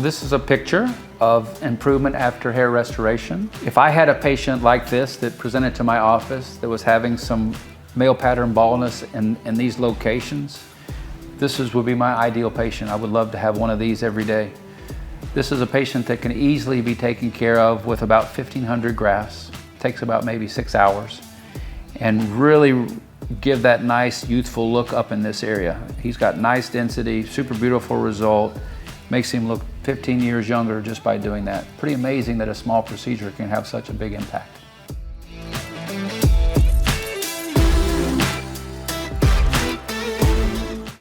this is a picture of improvement after hair restoration. If I had a patient like this that presented to my office that was having some male pattern baldness in these locations, would be my ideal patient. I would love to have one of these every day. This is a patient that can easily be taken care of with about 1,500 grafts. Takes about maybe 6 hours, and really give that nice youthful look up in this area. He's got nice density, super beautiful result. Makes him look 15 years younger just by doing that. Pretty amazing that a small procedure can have such a big impact.